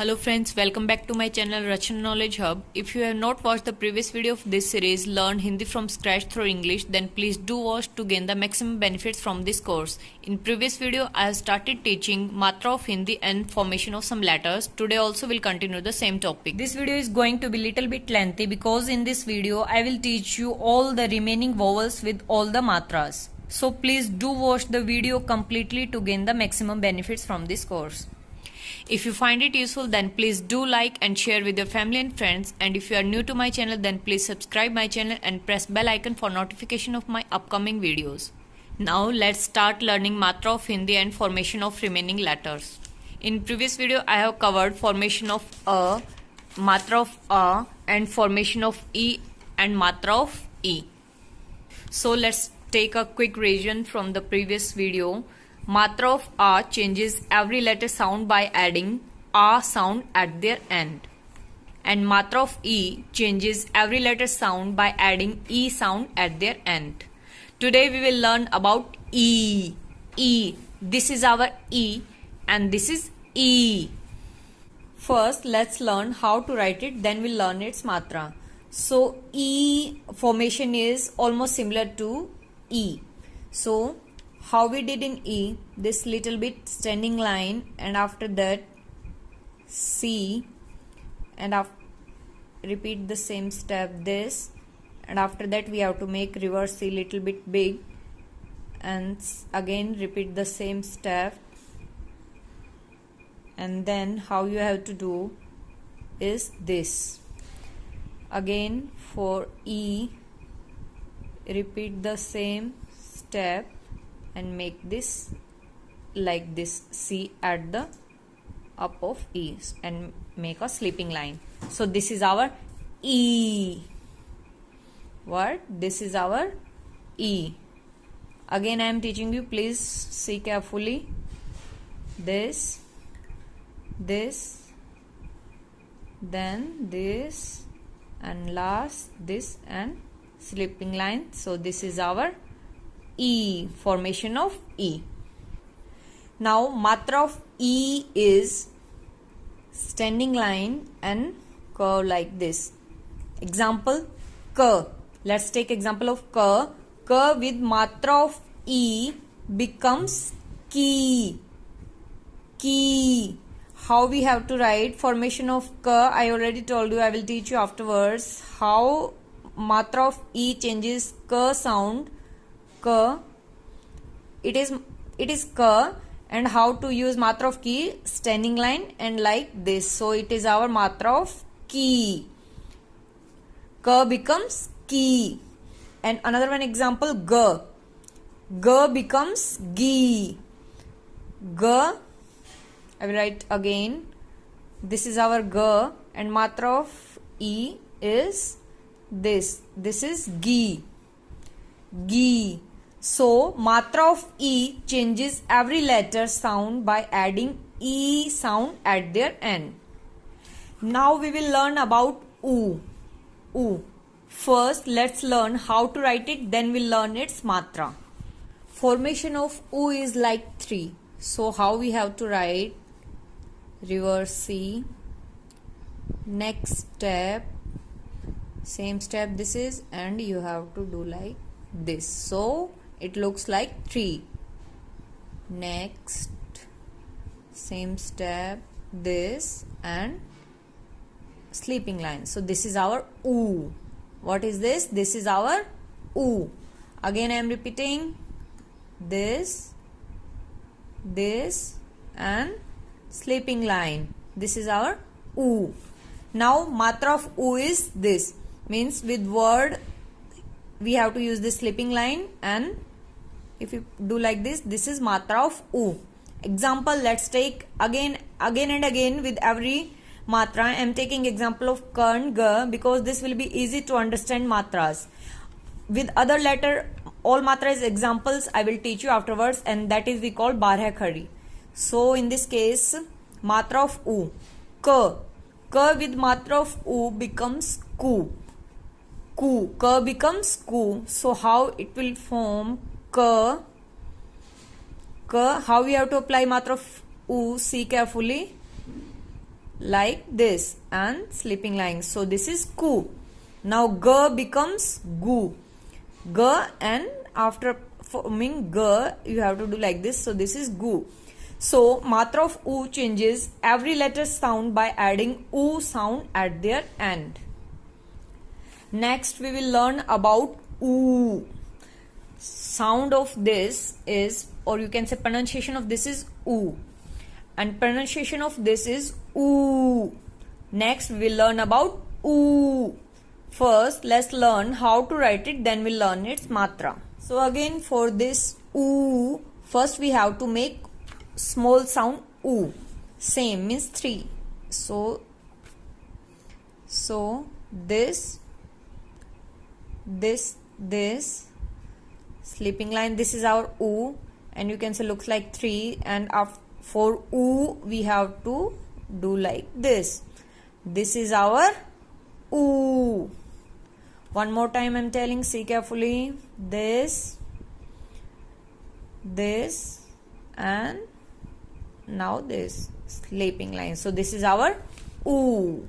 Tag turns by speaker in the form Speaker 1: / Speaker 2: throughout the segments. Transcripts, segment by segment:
Speaker 1: Hello friends, welcome back to my channel Rachana Knowledge Hub. If you have not watched the previous video of this series, Learn Hindi from Scratch through English, then please do watch to gain the maximum benefits from this course. In previous video, I have started teaching Matra of Hindi and formation of some letters. Today also will continue the same topic. This video is going to be little bit lengthy because in this video, I will teach you all the remaining vowels with all the matras. So please do watch the video completely to gain the maximum benefits from this course. If you find it useful, then please do like and share with your family and friends, and if you are new to my channel, then please subscribe my channel and press bell icon for notification of my upcoming videos. Now let's start learning Matra of Hindi and formation of remaining letters. In previous video I have covered formation of A, Matra of A, and formation of E and Matra of E. So let's take a quick revision from the previous video. Matra of A changes every letter sound by adding A sound at their end. And Matra of E changes every letter sound by adding E sound at their end. Today we will learn about E. E. This is our E and this is E. First let's learn how to write it, then we'll learn its Matra. So E formation is almost similar to E. So how we did in E, this little bit standing line, and after that C, and repeat the same step this, and after that we have to make reverse C little bit big, and again repeat the same step. And then how you have to do is this. Again for E, repeat the same step and make this like this, C at the up of E, and make a sleeping line. So this is our E. What? This is our E. Again I am teaching you, please see carefully. This, then this, and last this, and sleeping line. So this is our E, formation of E. Now Matra of E is standing line and curve like this. Example, K. Let's take example of K. K with Matra of E becomes Ki. Ki. How we have to write formation of K, I already told you, I will teach you afterwards. How Matra of E changes K sound. K, it is K, and how to use Matra of Ki, standing line and like this. So it is our Matra of Ki. K becomes Ki. And another one example, G. G becomes Gi. G, I will write again. This is our G, and Matra of E is this. This is Gi. Gi. So Matra of E changes every letter sound by adding E sound at their end. Now we will learn about U. U. First let's learn how to write it, then we'll learn its Matra. Formation of U is like 3. So how we have to write? Reverse C, next step, same step this is, and you have to do like this. So it looks like 3. Next, same step this, and sleeping line. So this is our U. What is this? This is our U. Again I am repeating this, and sleeping line. This is our U. Now Matra of U is this. Means with word we have to use this sleeping line, and if you do like this, this is Matra of U. Example, let's take again and again with every Matra. I am taking example of K and G because this will be easy to understand Matras. With other letter, all Matras examples I will teach you afterwards, and that is we call Barha Khadi. So in this case, Matra of U. K. K with Matra of U becomes Ku. Ku. K becomes Ku. So how it will form K. K. How we have to apply Matra of U? See carefully. like this and sleeping line. So this is ku. Now g becomes gu. G, and after forming g you have to do like this. So this is gu. So matra of u changes every letter sound by adding u sound at their end. Next we will learn about oo. Sound of this is, or you can say pronunciation of this is oo, and pronunciation of this is oo. Next we will learn about oo. First let's learn how to write it, then we'll learn its matra. So again for this oo, first we have to make small sound oo. Same means 3. So this sleeping line, this is our oo, and you can say looks like 3, and for oo we have to do like this. This is our oo. One more time I'm telling, see carefully. This, and now this sleeping line. So this is our oo.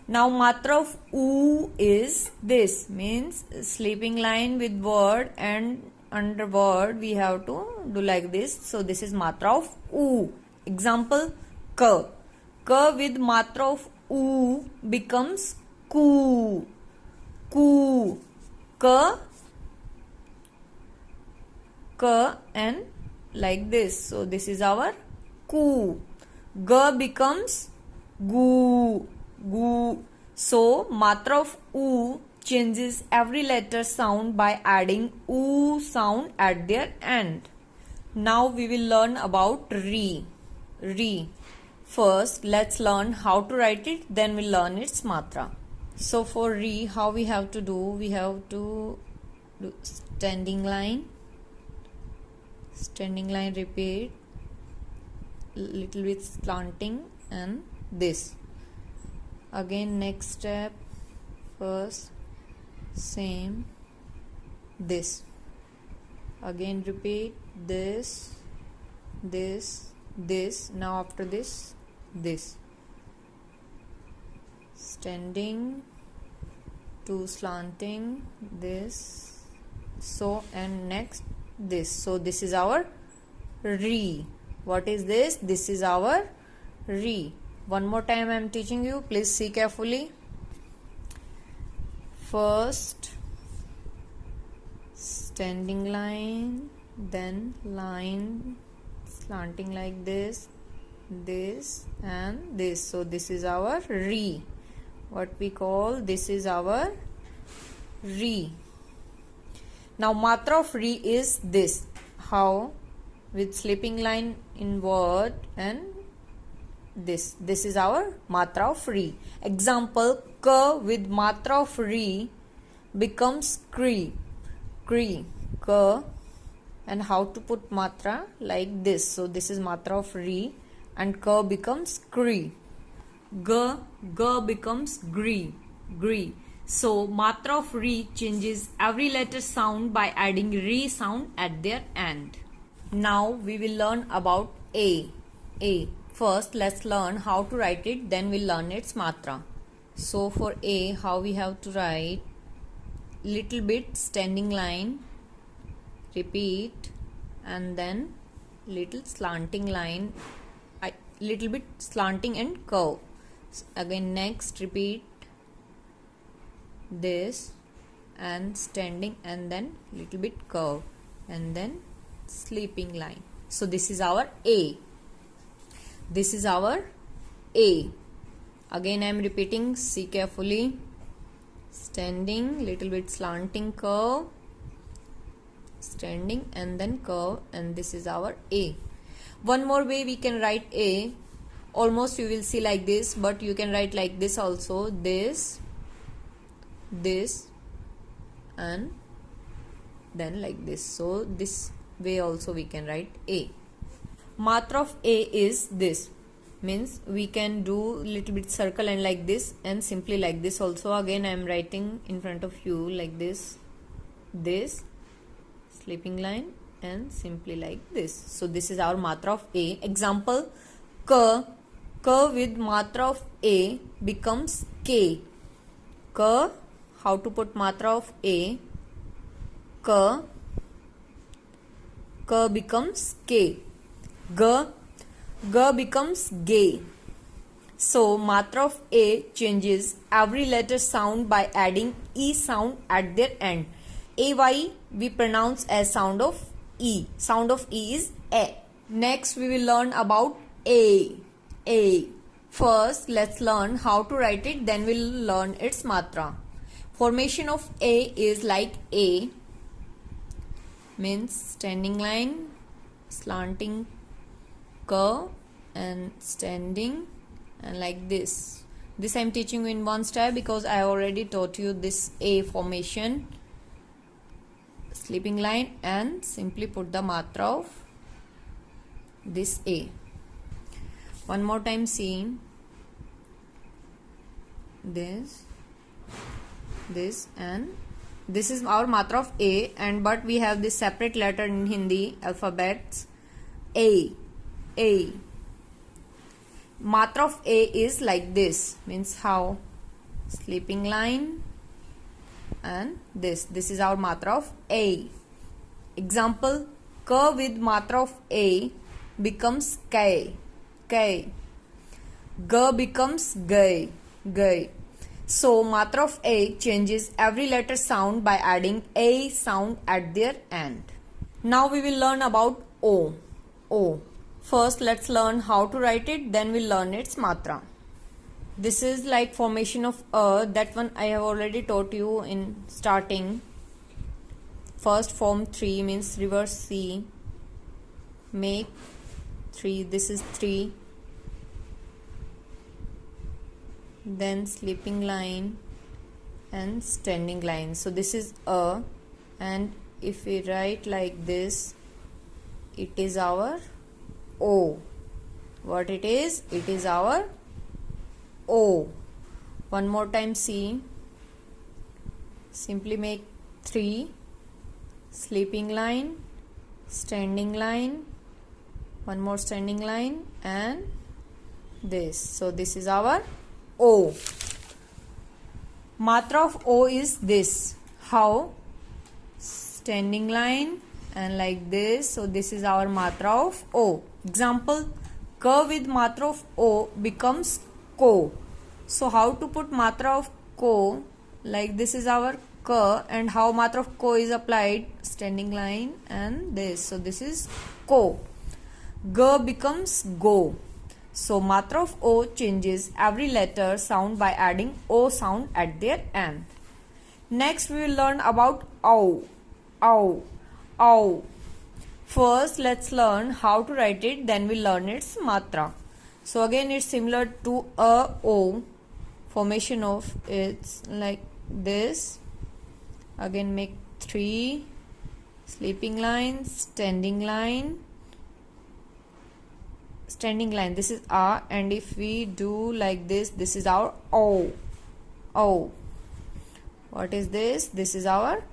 Speaker 1: Now matra of oo is this, means sleeping line with word, and under word we have to do like this. So this is matra of oo. Example, k. K with matra of oo becomes ku. Ku. K, and like this. So this is our ku. G becomes gu. Gu. So matra of oo changes every letter sound by adding oo sound at their end. Now we will learn about re. Re. First let's learn how to write it, then we'll learn its matra. So for re, how we have to do? We have to do standing line, repeat, little bit slanting, and this. Again next step, first same, this, again repeat this. Now after this standing to slanting, this, so, and next this. So this is our re. What is this? This is our re. One more time I am teaching you, please see carefully. First standing line, then line slanting like this, and this. So this is our re. What we call, this is our re. Now matra of re is this. How? With sleeping line in word, and this is our matra of re. Example, k with matra of re becomes kri. K, and how to put matra like this. So this is matra of re, and k becomes kri. G becomes gri. So matra of re changes every letter sound by adding re sound at their end. Now we will learn about a. First let's learn how to write it, then we'll learn its matra. So for a, how we have to write? Little bit standing line, repeat, and then little slanting line, little bit slanting and curve. Again next repeat this, and standing, and then little bit curve, and then sleeping line. So this is our a. Again I am repeating, see carefully. Standing, little bit slanting, curve, standing, and then curve, and this is our a. One more way we can write a, almost you will see like this, but you can write like this also. This, and then like this. So this way also we can write a. Matra of a is this, means we can do little bit circle and like this, and simply like this also. Again I am writing in front of you like this sleeping line, and simply like this. So this is our matra of a. Example, k K with matra of A becomes K. K, how to put matra of A? K. K becomes K. G. G becomes Gay. So matra of A changes every letter sound by adding E sound at their end. AY we pronounce as sound of E. Sound of E is A. Next we will learn about A. A. First let's learn how to write it, then we'll learn its matra. Formation of A is like A means standing line, slanting curve and standing, and like this. This I am teaching you in one step because I already taught you this A formation, sleeping line, and simply put the matra of this A. One more time, see this, and this is our matra of A, and but we have this separate letter in Hindi alphabets A. Matra of A is like this, means how? Sleeping line and this is our matra of A. Example, K with matra of A becomes K. G becomes Gay. So matra of A changes every letter sound by adding A sound at their end. Now we will learn about O. First let's learn how to write it, then we'll learn its matra. This is like formation of A. That one I have already taught you in starting. First form 3 means reverse C. Make 3. This is 3. Then sleeping line and standing line. So this is A, and if we write like this, it is our O. What it is? It is our O. One more time, see. Simply make 3, sleeping line, standing line, one more standing line, and this. So this is our O. Matra of O is this. How? Standing line and like this. So this is our matra of O. Example, K with matra of O becomes Ko. So how to put matra of Ko? Like this is our K, and how matra of Ko is applied? Standing line and this. So this is Ko. G becomes Go. So matra of O changes every letter sound by adding O sound at their end. Next we will learn about OW. First let's learn how to write it, then we'll learn its matra. So again it's similar to a O. Formation of it's like this. Again make 3, sleeping line, standing line, this is A, and if we do like this, this is our O. What is this? This is our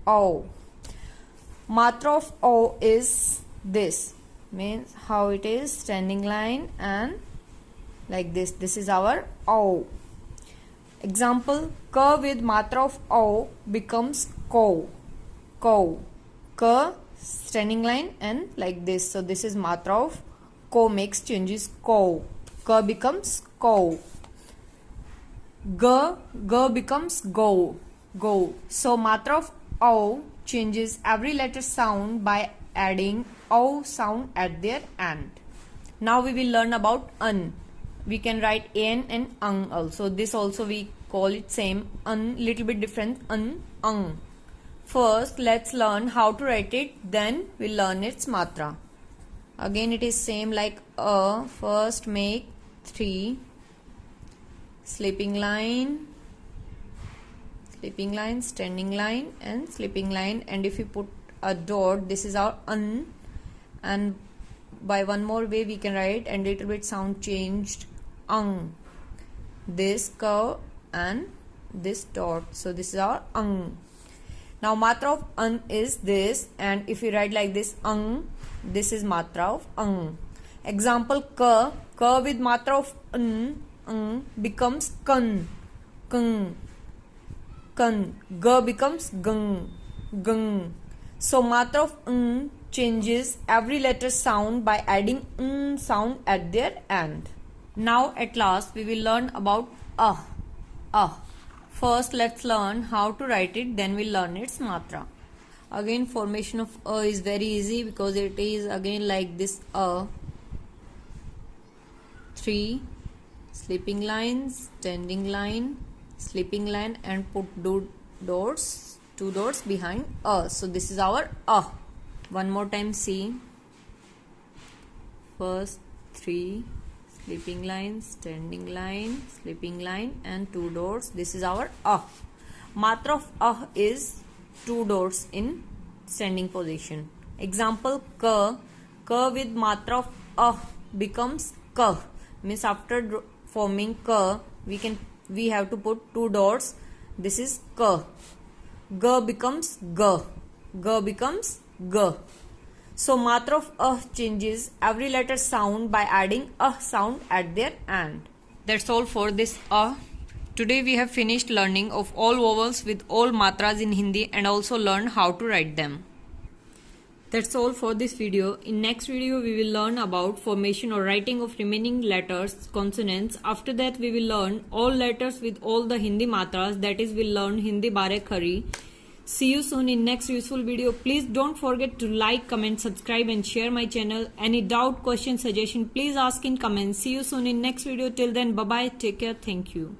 Speaker 1: O. Matra of O is this, means how it is, standing line and like this. This is our O. Example, K with matra of O becomes Ko. K, standing line and like this. So this is matra of Ko, makes changes Ko. K becomes Ko. G becomes Go. So matra of O changes every letter sound by adding O sound at their end. Now we will learn about Un. We can write an and ang also. This also we call it same. Un, little bit different. Un, ang. First let's learn how to write it, then we'll learn its matra. Again it is same like A. First make 3, sleeping line, standing line and sleeping line, and if you put a dot, this is our Un, and by one more way we can write and little bit sound changed, ang. This curve and this dot, so this is our ang. Now matra of Un is this, and if you write like this ang, this is matra of ang. Example, K with matra of becomes kan, kung, kan. G becomes gung, gung. So matra of changes every letter sound by adding sound at their end. Now at last we will learn about First let's learn how to write it, then we'll learn its matra. Again, formation of is very easy because it is again like this 3 sleeping lines, standing line, sleeping line, and put two dots behind So this is our One more time, see. First 3 sleeping line, standing line, sleeping line, and 2 dots. This is our Matra of is 2 dots in standing position. Example, ka with matra of becomes ka. Means after forming ka, we have to put 2 dots. This is ka. Ga becomes ga. Ga becomes ga. So matra of changes every letter sound by adding a sound at their end. That's all for this Today we have finished learning of all vowels with all matras in Hindi and also learned how to write them. That's all for this video. In next video we will learn about formation or writing of remaining letters, consonants. After that we will learn all letters with all the Hindi matras, that is we'll learn Hindi Bare Khari. See you soon in next useful video. Please don't forget to like, comment, subscribe and share my channel. Any doubt, question, suggestion, please ask in comments. See you soon in next video. Till then, bye bye. Take care. Thank you.